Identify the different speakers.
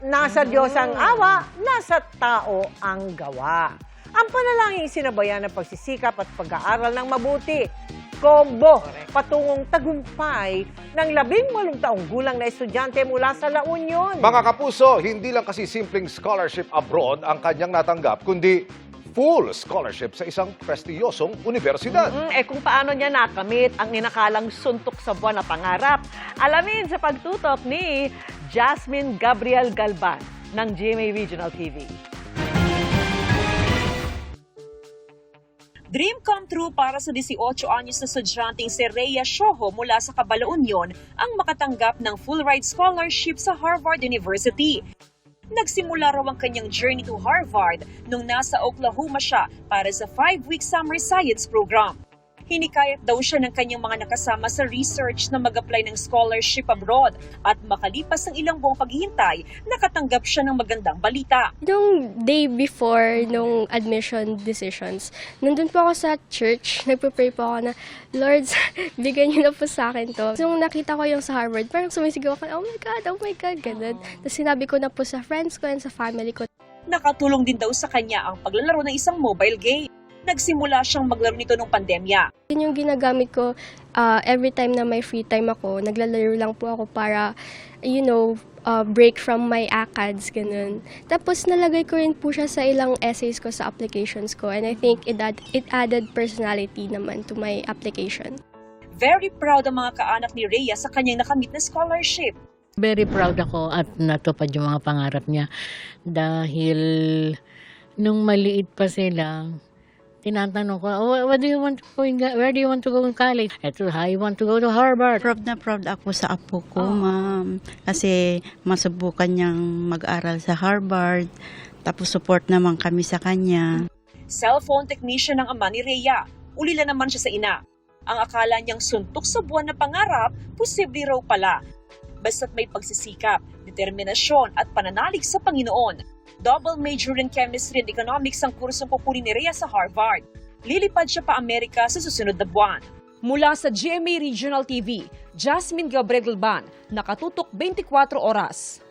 Speaker 1: Nasa Diyos ang awa, nasa tao ang gawa. Ang panalangin sinabayan ng pagsisikap at pag-aaral ng mabuti. Combo, patungong tagumpay ng 18 taong gulang na estudyante mula sa La Union.
Speaker 2: Mga kapuso, hindi lang kasi simpleng scholarship abroad ang kanyang natanggap, kundi full scholarship sa isang prestiyosong universidad.
Speaker 3: Kung paano niya nakamit ang ninakalang suntok sa buwan na pangarap, alamin sa pagtutok ni Jasmine Gabriel Galban ng GMA Regional TV.
Speaker 4: Dream come true para sa 18 anyos na estudyanteng si Rhea Shoho mula sa Cabala Union ang makatanggap ng full ride scholarship sa Harvard University. Nagsimula raw ang kanyang journey to Harvard nung nasa Oklahoma siya para sa 5-week summer science program. Hinikayat daw siya ng kanyang mga nakasama sa research na mag-apply ng scholarship abroad at makalipas ng ilang buwang paghihintay, nakatanggap siya ng magandang balita.
Speaker 5: Nung day before nung admission decisions, nandun po ako sa church, nagpe-pray po ako na, Lord, bigyan niyo na po sa akin to. Nung nakita ko yung sa Harvard, parang sumisigaw ako, oh my God, ganun. Tapos sinabi ko na po sa friends ko and sa family ko.
Speaker 4: Nakatulong din daw sa kanya ang paglalaro ng isang mobile game. Nagsimula siyang maglaro nito nung pandemya.
Speaker 5: Yun yung ginagamit ko every time na may free time ako. Naglalaro lang po ako para, break from my ACADS, ganun. Tapos nalagay ko rin po siya sa ilang essays ko sa applications ko. And I think it added personality naman to my application.
Speaker 4: Very proud ang mga kaanak ni Rhea sa kanyang nakamit na scholarship.
Speaker 6: Very proud ako at natupad yung mga pangarap niya. Dahil nung maliit pa sila, tinatanong ko, where do you want to go in college? I want to go to Harvard.
Speaker 7: Proud na proud ako sa apo ko, ma'am. Kasi masubukan niyang mag-aral sa Harvard. Tapos support naman kami sa kanya.
Speaker 4: Cellphone technician ng ama ni Rhea. Ulila naman siya sa ina. Ang akala niyang suntok sa buwan na pangarap, posible raw pala. Basta't may pagsisikap, determinasyon at pananalig sa Panginoon. Double major in chemistry and economics ang kursong kukunin ni Rhea sa Harvard. Lilipad siya pa Amerika sa susunod na buwan. Mula sa GMA Regional TV, Jasmine Gabriel Galban, nakatutok 24 oras.